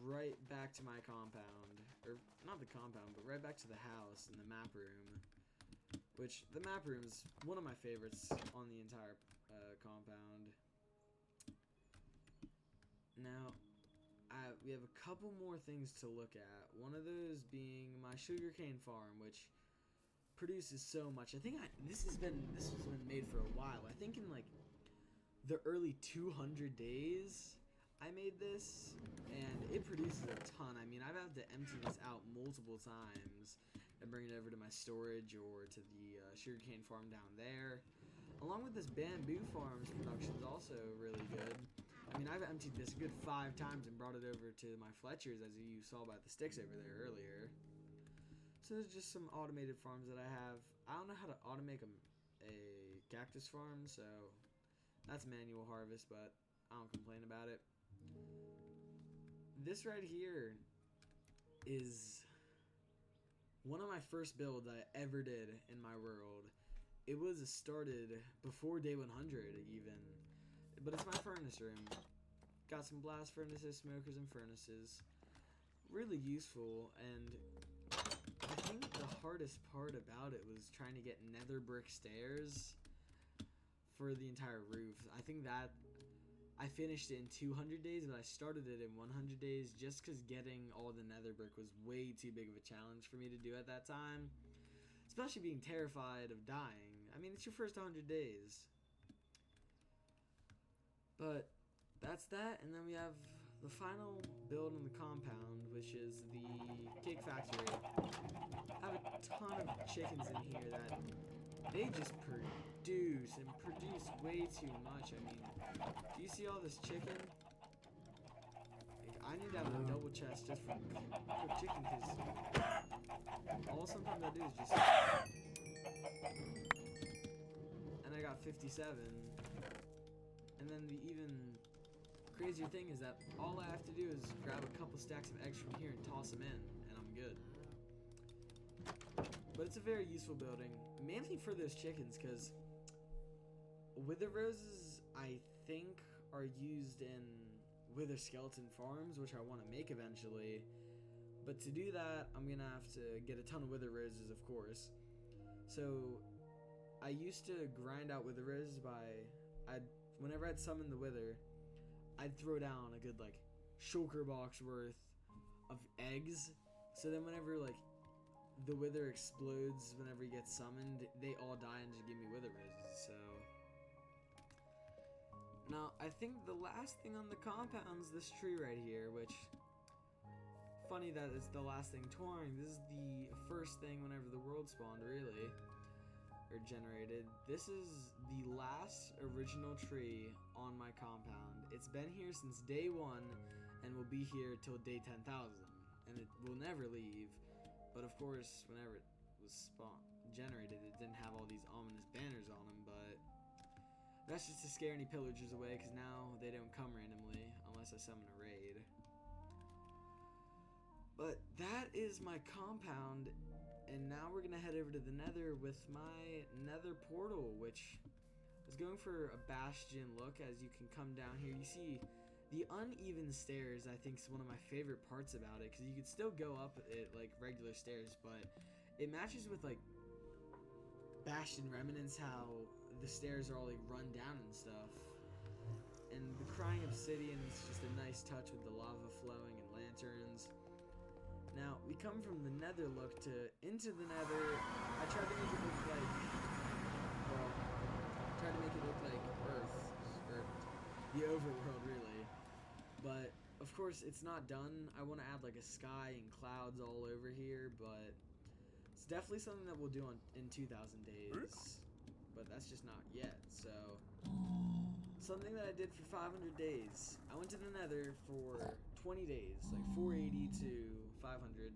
right back to my compound. Or not the compound, but right back to the house and the map room. Which, the map room is one of my favorites on the entire compound. Now, we have a couple more things to look at. One of those being my sugarcane farm, which produces so much. I think this has been made for a while. I think in like the early 200 days I made this, and it produces a ton. I mean, I've had to empty this out multiple times and bring it over to my storage or to the sugarcane farm down there. Along with this bamboo farm's production is also really good. I mean, I've emptied this a good 5 times and brought it over to my Fletchers, as you saw by the sticks over there earlier. So there's just some automated farms that I have. I don't know how to automate a cactus farm, so that's manual harvest, but I don't complain about it. This right here is one of my first builds I ever did in my world. It was started before day 100 even, but it's my furnace room. Got some blast furnaces, smokers, and furnaces. Really useful, and I think the hardest part about it was trying to get nether brick stairs for the entire roof. I think that I finished it in 200 days, but I started it in 100 days just because getting all the nether brick was way too big of a challenge for me to do at that time. Especially being terrified of dying. I mean, it's your first 100 days. But that's that, and then we have the final build in the compound, which is the cake factory. I have a ton of chickens in here that they just produce and produce way too much. I mean, do you see all this chicken? Like, I need to have a double chest just for cooked chicken, because all sometimes I do is just... And I got 57. And then the even crazier thing is that all I have to do is grab a couple stacks of eggs from here and toss them in, and I'm good. But it's a very useful building, mainly for those chickens, because wither roses, I think, are used in wither skeleton farms, which I want to make eventually. But to do that, I'm going to have to get a ton of wither roses, of course. So I used to grind out Wither Res whenever I'd summon the Wither, I'd throw down a good like shulker box worth of eggs. So then whenever like the Wither explodes, whenever he gets summoned, they all die and just give me Wither Res. So now I think the last thing on the compound's this tree right here, which funny that it's the last thing touring. This is the first thing whenever the world spawned, really. Or generated. This is the last original tree on my compound. It's been here since day 1 and will be here till day 10,000, and it will never leave. But of course, whenever it was generated, it didn't have all these ominous banners on them, but that's just to scare any pillagers away, because now they don't come randomly unless I summon a raid. But that is my compound. And now we're gonna head over to the Nether with my Nether portal, which is going for a bastion look. As you can come down here, you see the uneven stairs. I think is one of my favorite parts about it, because you can still go up it like regular stairs, but it matches with like Bastion Remnants, how the stairs are all like run down and stuff. And the Crying Obsidian is just a nice touch with the lava flowing and lanterns. Now, we come from the Nether look into the Nether. I tried to make it look like, well, tried to make it look like Earth, or the overworld, really. But, of course, it's not done. I want to add, like, a sky and clouds all over here, but it's definitely something that we'll do in 2,000 days. But that's just not yet, so something that I did for 500 days. I went to the Nether for 20 days, like 480 to 500,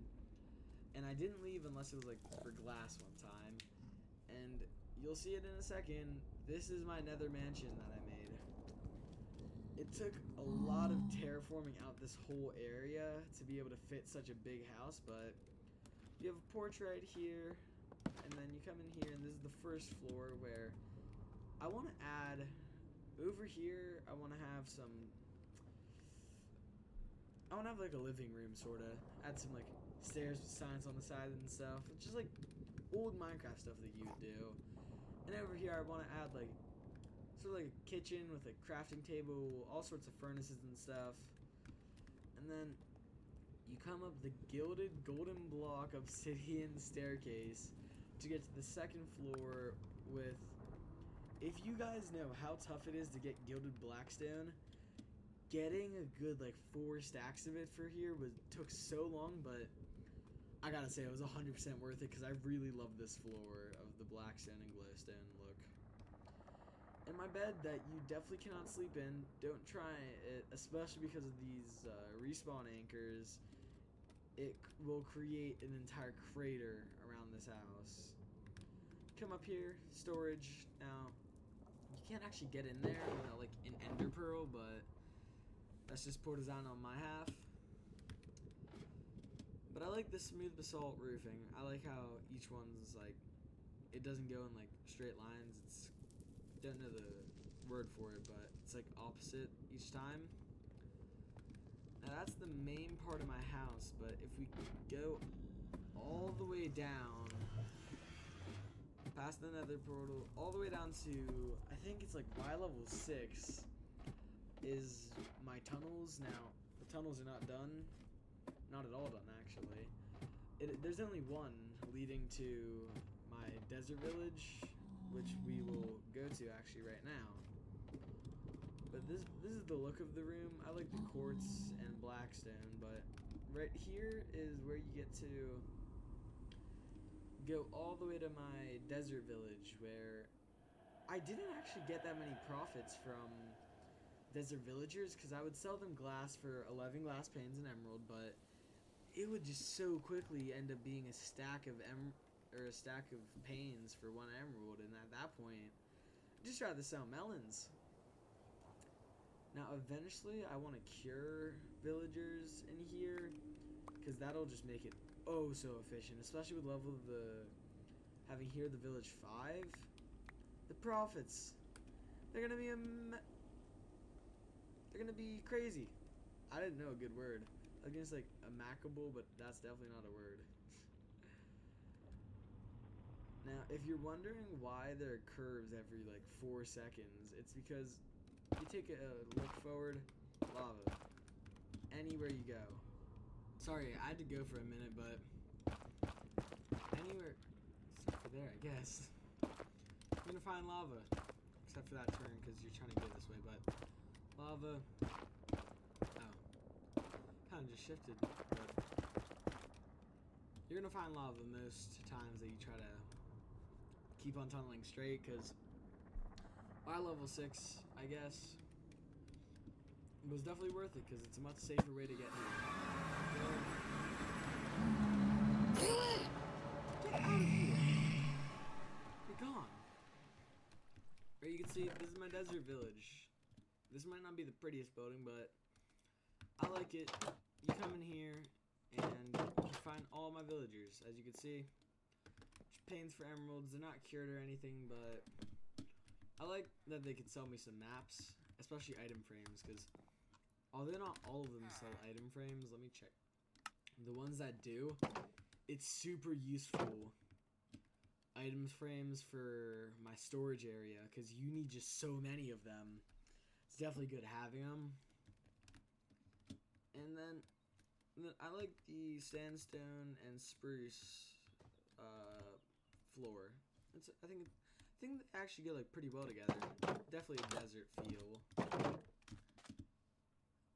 and I didn't leave unless it was like for glass one time. And you'll see it in a second. This is my Nether mansion that I made. It took a lot of terraforming out this whole area to be able to fit such a big house, but you have a porch right here, and then you come in here, and this is the first floor where I want to add. Over here, I want to have like a living room, sort of. Add some like stairs with signs on the side and stuff. Just like old Minecraft stuff that you would do. And over here, I want to add like sort of like a kitchen with a crafting table, all sorts of furnaces and stuff. And then you come up the gilded golden block obsidian staircase to get to the second floor with. If you guys know how tough it is to get gilded blackstone, getting a good like 4 stacks of it for here took so long, but I gotta say it was 100% worth it, because I really love this floor of the blackstone and glowstone look. And my bed that you definitely cannot sleep in, don't try it, especially because of these respawn anchors. It will create an entire crater around this house. Come up here, storage. Now, you can't actually get in there without like an ender pearl, but that's just poor design on my half. But I like the smooth basalt roofing. I like how each one's like, it doesn't go in like straight lines. It's, don't know the word for it, but it's like opposite each time. Now that's the main part of my house, but if we go all the way down past the Nether portal, all the way down to, I think it's like Y level 6, is my tunnels. Now, the tunnels are not done. Not at all done, actually. There's only one leading to my desert village, which we will go to actually right now. But this is the look of the room. I like the quartz and blackstone, but right here is where you get to go all the way to my desert village, where I didn't actually get that many profits from desert villagers, because I would sell them glass for 11 glass panes and emerald, but it would just so quickly end up being a stack of panes for 1 emerald, and at that point, I'd just rather sell melons. Now, eventually, I want to cure villagers in here, because that'll just make it oh so efficient, especially with level of having here the village 5. The profits, they're gonna be crazy. I didn't know a good word. I was gonna say like amicable, but that's definitely not a word. Now, if you're wondering why there are curves every like 4 seconds, it's because you take a look forward, lava. Anywhere you go. Sorry, I had to go for a minute, but anywhere except for there, I guess. You're gonna find lava, except for that turn because you're trying to go this way. But lava. Oh, kind of just shifted. But you're gonna find lava most times that you try to keep on tunneling straight, because by level 6, I guess, it was definitely worth it, because it's a much safer way to get here. Get out of here! You're gone! Or you can see, this is my desert village. This might not be the prettiest building, but I like it. You come in here, and you find all my villagers, as you can see. Pains for emeralds, they're not cured or anything, but I like that they could sell me some maps, especially item frames, because although not all of them sell item frames, let me check. The ones that do, it's super useful items frames for my storage area, because you need just so many of them. It's definitely good having them. And then I like the sandstone and spruce floor. I think they actually go like pretty well together. Definitely a desert feel.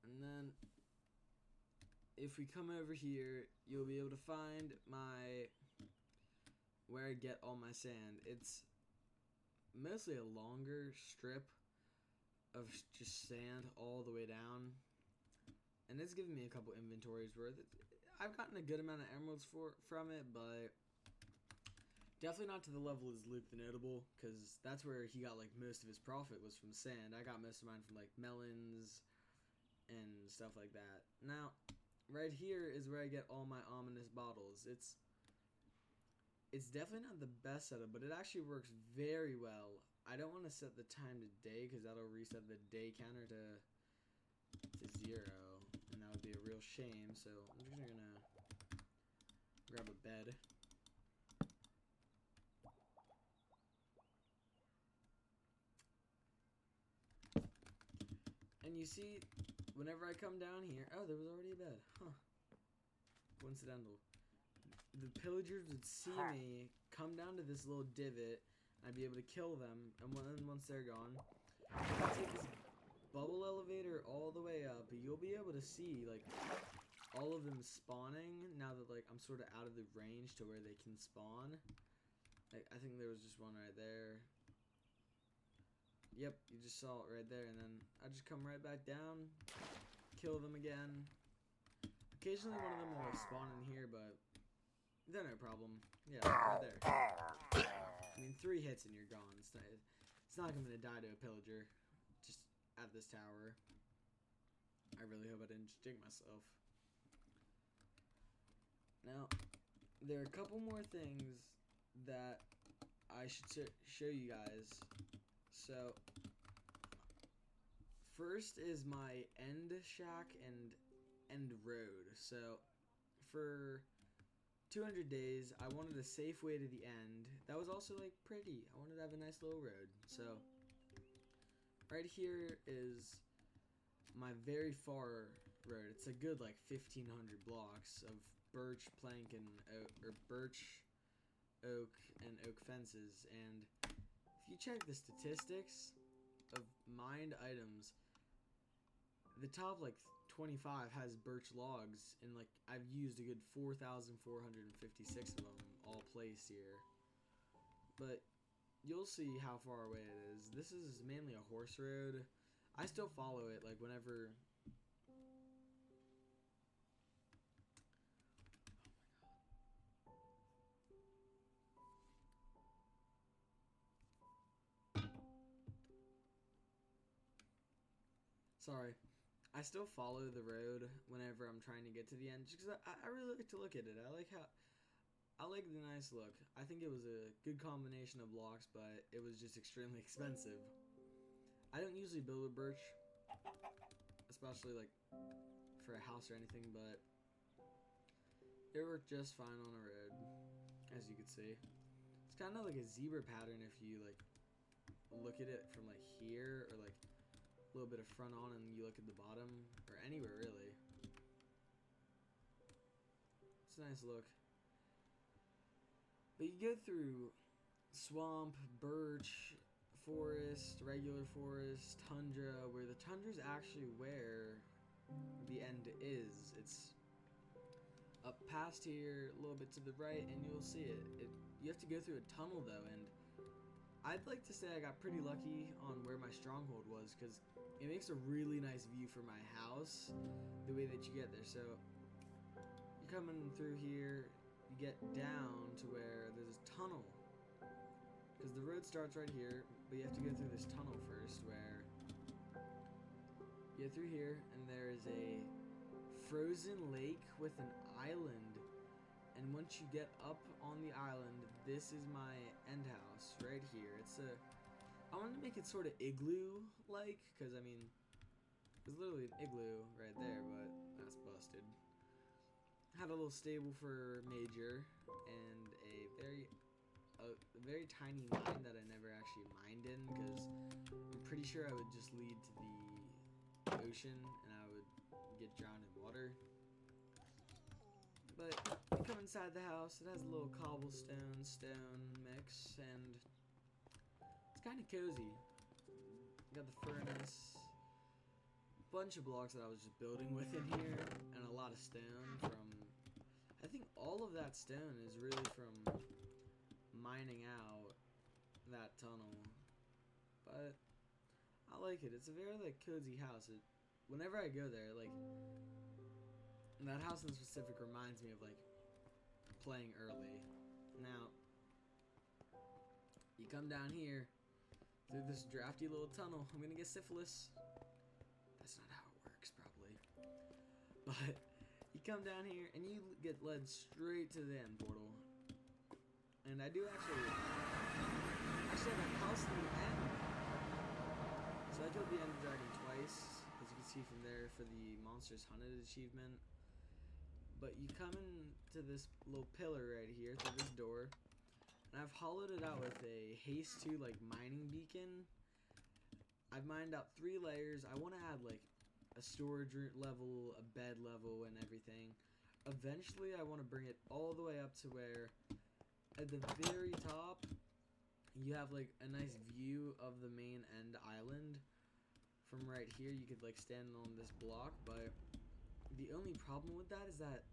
And then if we come over here, you'll be able to find where I get all my sand. It's mostly a longer strip of just sand all the way down, and it's given me a couple inventories worth. I've gotten a good amount of emeralds from it, but definitely not to the level as Luke the Notable, because that's where he got like most of his profit was from sand. I got most of mine from like melons and stuff like that. Now, right here is where I get all my ominous bottles. It's definitely not the best setup, but it actually works very well. I don't want to set the time to day, because that'll reset the day counter to 0, and that would be a real shame. So I'm just gonna grab a bed. And you see, whenever I come down here, oh, there was already a bed. Huh. Coincidental. The pillagers would see me come down to this little divot, and I'd be able to kill them, and once they're gone, I take this bubble elevator all the way up, you'll be able to see, like, all of them spawning, now that, like, I'm sort of out of the range to where they can spawn. Like, I think there was just one right there. Yep, you just saw it right there, and then I just come right back down, kill them again. Occasionally one of them will spawn in here, but they're no problem. Yeah, right there. I mean, 3 hits and you're gone. It's not like I'm gonna die to a pillager just at this tower. I really hope I didn't just dig myself. Now, there are a couple more things that I should show you guys. So, first is my end shack and end road. So, for 200 days, I wanted a safe way to the end. That was also, like, pretty. I wanted to have a nice little road. So, right here is my very far road. It's a good, like, 1,500 blocks of birch, plank, and birch, oak, and oak fences. And if you check the statistics of mined items, the top like 25 has birch logs, and like I've used a good 4,456 of them all placed here. But you'll see how far away it is. This is mainly a horse road. I still follow it like whenever. Sorry. I still follow the road whenever I'm trying to get to the end, just because I really like to look at it. I like the nice look. I think it was a good combination of blocks, but it was just extremely expensive. I don't usually build with birch, especially like for a house or anything, but it worked just fine on a road, as you can see. It's kind of like a zebra pattern if you like look at it from like here, or like a little bit of front on and you look at the bottom, or anywhere really. It's a nice look. But you go through swamp, birch, forest, regular forest, tundra, where the tundra is actually where the end is. It's up past here, a little bit to the right, and you'll see it. You have to go through a tunnel though, and I'd like to say I got pretty lucky on where my stronghold was, because it makes a really nice view for my house, the way that you get there. So you're coming through here, you get down to where there's a tunnel, because the road starts right here, but you have to go through this tunnel first, where you get through here, and there is a frozen lake with an island. And once you get up on the island, this is my end house right here. I wanted to make it sort of igloo-like, because, I mean, there's literally an igloo right there, but that's busted. Had a little stable for Major, and a very tiny mine that I never actually mined in, because I'm pretty sure I would just lead to the ocean, and I would get drowned in water. But you come inside the house, it has a little cobblestone stone mix, and it's kind of cozy. You got the furnace, a bunch of blocks that I was just building with in here, and a lot of stone from, I think all of that stone is really from mining out that tunnel. But I like it. It's a very like cozy house. Whenever I go there, like, that house in specific reminds me of like playing early. Now, you come down here through this drafty little tunnel. I'm gonna get syphilis. That's not how it works, probably. But you come down here and you get led straight to the end portal. And I do actually have a house in the end. So I killed the Ender Dragon twice, as you can see from there, for the Monsters Hunted achievement. But you come into this little pillar right here through this door, and I've hollowed it out with a Haste 2 like mining beacon. I've mined out 3 layers. I want to add like a storage level, a bed level, and everything. Eventually I want to bring it all the way up to where at the very top you have like a nice view of the main end island. From right here you could like stand on this block, but the only problem with that is that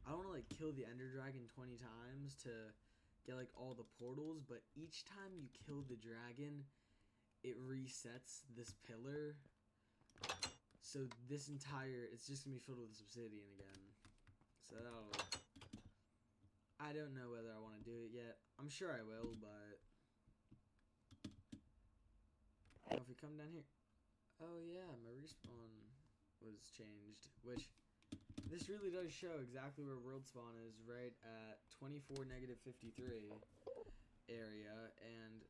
I don't want to like kill the Ender Dragon 20 times to get like all the portals, but each time you kill the dragon, it resets this pillar. So this entire, it's just gonna be filled with obsidian again. So I don't know whether I want to do it yet. I'm sure I will, but if we come down here, oh yeah, my respawn was changed, which this really does show exactly where world spawn is, right at 24 -53 area, and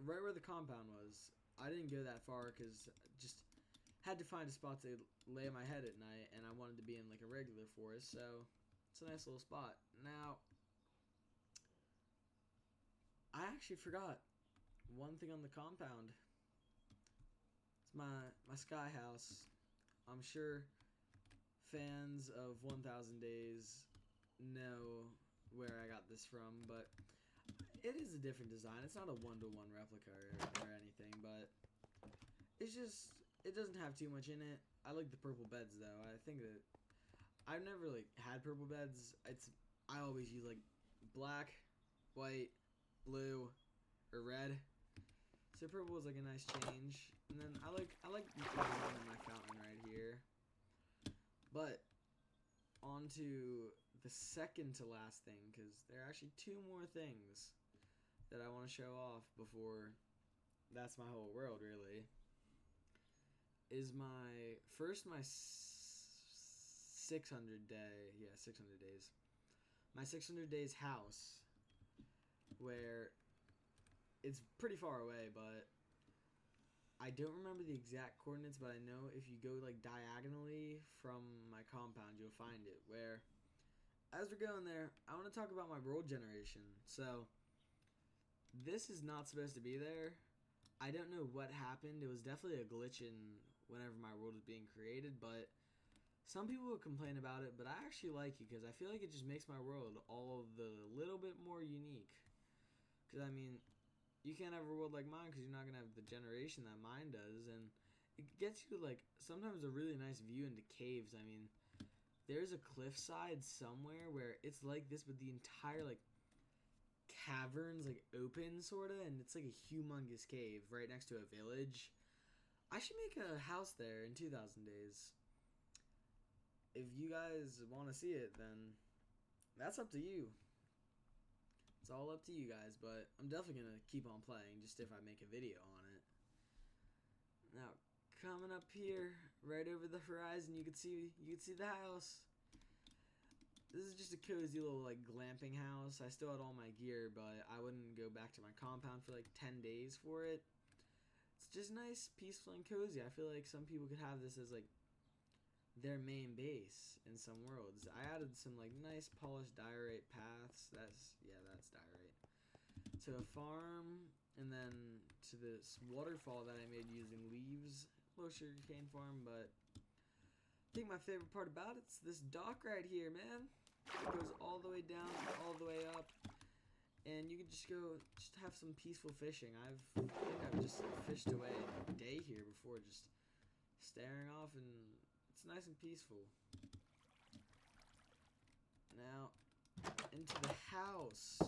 right where the compound was. I didn't go that far because just had to find a spot to lay my head at night, and I wanted to be in like a regular forest, so it's a nice little spot. Now, I actually forgot one thing on the compound. It's my sky house. I'm sure fans of 1000 Days know where I got this from, but it is a different design. It's not a one-to-one replica or anything, but it's just, it doesn't have too much in it. I like the purple beds though. I think that I've never like had purple beds. I always use like black, white, blue, or red. So purple is like a nice change. And then I like including one in my fountain right here. But on to the second to last thing, because there are actually 2 more things that I want to show off before that's my whole world, really. Is my 600 day, yeah, 600 days. My 600 days house, where it's pretty far away, but I don't remember the exact coordinates, but I know if you go like diagonally from my compound, you'll find it. Where, as we're going there, I want to talk about my world generation. So, this is not supposed to be there. I don't know what happened. It was definitely a glitch in whenever my world was being created, but some people will complain about it, but I actually like it because I feel like it just makes my world all of the little bit more unique. Because, I mean, you can't have a world like mine because you're not going to have the generation that mine does, and it gets you, like, sometimes a really nice view into caves. I mean, there's a cliffside somewhere where it's like this, but the entire, like, caverns, like, open, sort of, and it's like a humongous cave right next to a village. I should make a house there in 2,000 days. If you guys want to see it, then that's up to you. It's all up to you guys, but I'm definitely going to keep on playing just if I make a video on it. Now, coming up here, right over the horizon, you can see the house. This is just a cozy little, like, glamping house. I still had all my gear, but I wouldn't go back to my compound for, like, 10 days for it. It's just nice, peaceful, and cozy. I feel like some people could have this as, like, their main base in some worlds. I added some, like, nice polished diorite paths. That's diorite. To a farm, and then to this waterfall that I made using leaves. Low sugarcane farm, but I think my favorite part about it's this dock right here, man. It goes all the way down, all the way up, and you can just have some peaceful fishing. I think I've just fished away a day here before, just staring off, and it's nice and peaceful. Now, into the house,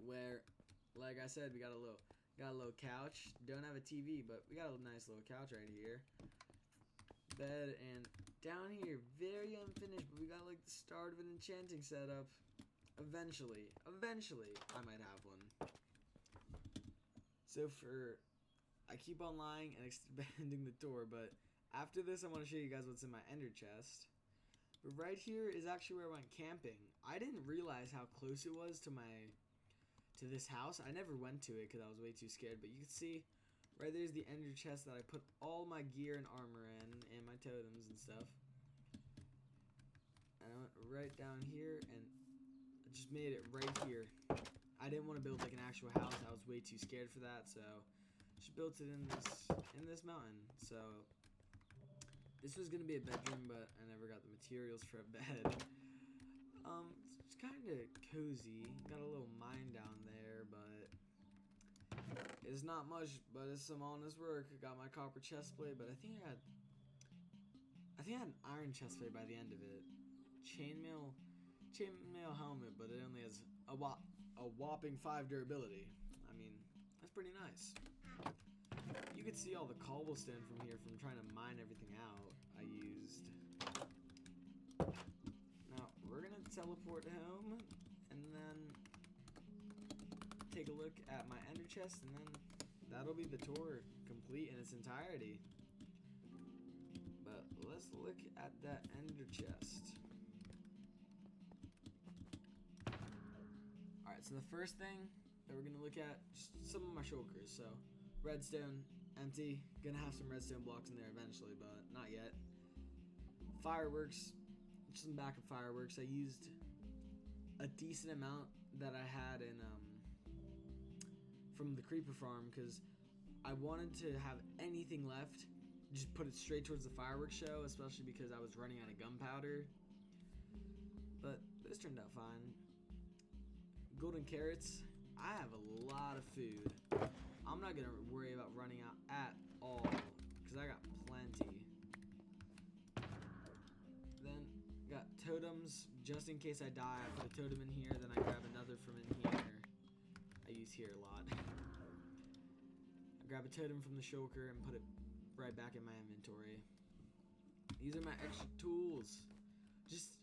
where, like I said, we got a little couch. Don't have a TV, but we got a nice little couch right here. Bed, and down here, very unfinished, but we got like the start of an enchanting setup. Eventually, I might have one. So I keep on lying and expanding the tour, but after this, I want to show you guys what's in my ender chest. But right here is actually where I went camping. I didn't realize how close it was to this house. I never went to it because I was way too scared, but you can see right there's the ender chest that I put all my gear and armor in, and my totems and stuff. And I went right down here, and I just made it right here. I didn't want to build like an actual house. I was way too scared for that, so just built it in this mountain. So this was gonna be a bedroom, but I never got the materials for a bed. It's kind of cozy. Got a little mine down there, but it's not much, but it's some honest work. I got my copper chestplate, but I think I had an iron chestplate by the end of it. Chainmail helmet, but it only has a whopping 5 durability. I mean, that's pretty nice. You could see all the cobblestone from here from trying to mine everything out I used. Now, we're gonna teleport home, and then take a look at my ender chest, and then that'll be the tour complete in its entirety. But let's look at that ender chest. Alright, so the first thing that we're gonna look at, just some of my shulkers. So redstone, empty. Gonna have some redstone blocks in there eventually, but not yet. Fireworks, just some backup fireworks. I used a decent amount that I had in from the creeper farm because I wanted to have anything left, just put it straight towards the fireworks show, especially because I was running out of gunpowder. But this turned out fine. Golden carrots. I have a lot of food. I'm not gonna worry about running out at all because I got plenty. Then got totems just in case I die. I put a totem in here, then I grab another from in here. I use here a lot. I grab a totem from the shulker and put it right back in my inventory. These are my extra tools. Just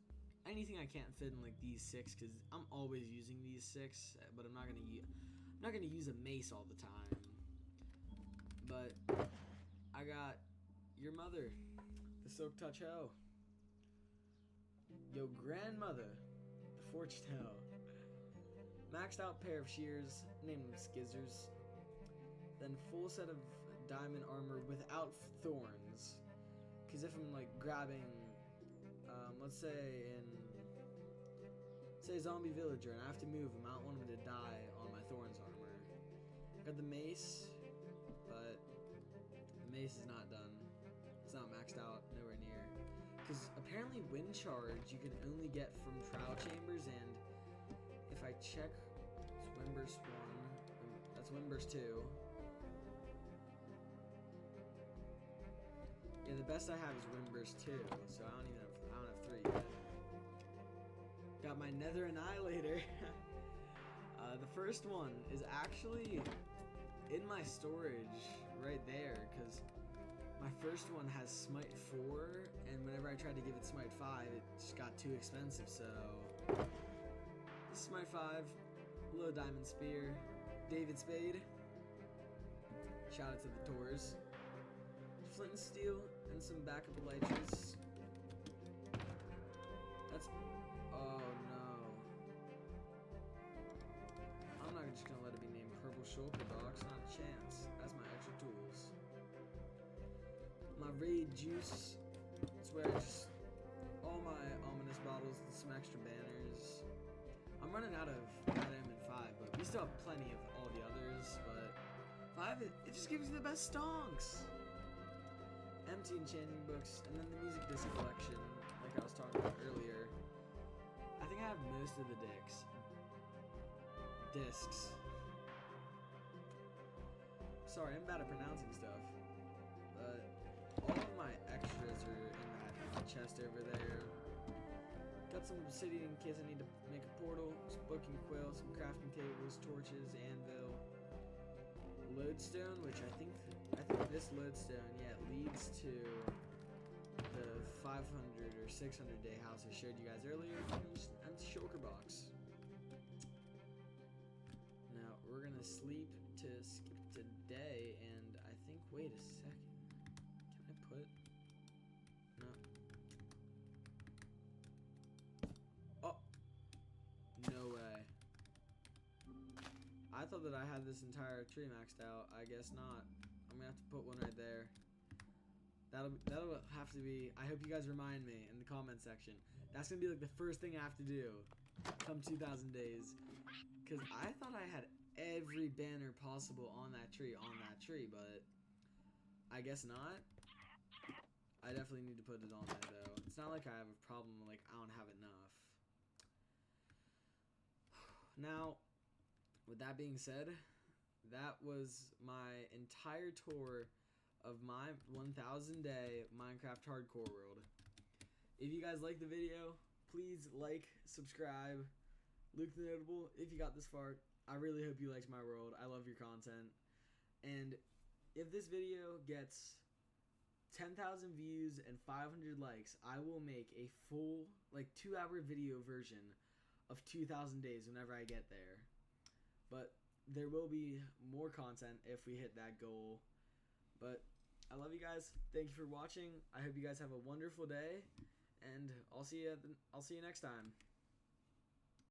anything I can't fit in like these 6 because I'm always using these 6, but I'm not gonna use a mace all the time. But I got your mother, the Silk Touch Hoe. Yo grandmother, the Forge Hoe. Maxed out pair of shears, named them Skizzers. Then full set of diamond armor without thorns. Because if I'm like grabbing, let's say zombie villager and I have to move him, I don't want him to die on my Thorns armor. Got the mace, but the mace is not done. It's not maxed out, nowhere near. Because apparently wind charge you can only get from trial chambers, and if I check, it's Windburst 1, that's Windburst 2. Yeah, the best I have is Windburst 2, so I don't have 3 yet. Got my Nether Annihilator. The first one is actually in my storage right there, because my first one has Smite 4, and whenever I tried to give it Smite 5, it just got too expensive, so this is Smite 5, Low Diamond Spear, David Spade, shout out to the Tours, Flint and Steel, and some backup elytras. That's, oh no. I'm not just gonna let it be named Purple Shulker Box, not a chance. That's my extra tools. My Raid Juice, that's where I just, all my Ominous bottles and some extra banners. I'm running out of Adam and 5, but we still have plenty of all the others, but 5, it just gives you the best stonks. Empty enchanting books, and then the music disc collection, like I was talking about earlier. I think I have most of the discs. Sorry, I'm bad at pronouncing stuff, but all of my extras are in that chest over there. Got some obsidian in case I need to make a portal, some book and quill, some crafting tables, torches, anvil, lodestone, which I think this lodestone, yeah, it leads to the 500 or 600 day house I showed you guys earlier, and just an empty shulker box. Now we're gonna sleep to skip today, and I think, wait a second, can I put, no, oh, no way. I thought that I had this entire tree maxed out. I guess not. I'm gonna have to put one right there. That'll have to be, I hope you guys remind me in the comment section. That's gonna be like the first thing I have to do come 2,000 days. Cause I thought I had every banner possible on that tree, but I guess not. I definitely need to put it on there though. It's not like I have a problem, like I don't have enough. Now, with that being said, that was my entire tour of my 1,000 day Minecraft hardcore world. If you guys like the video, please like, subscribe, Luke the Notable, if you got this far. I really hope you liked my world. I love your content. And if this video gets 10,000 views and 500 likes, I will make a full, like, 2-hour video version of 2,000 days whenever I get there. But there will be more content if we hit that goal. But I love you guys. Thank you for watching. I hope you guys have a wonderful day, and I'll see you next time.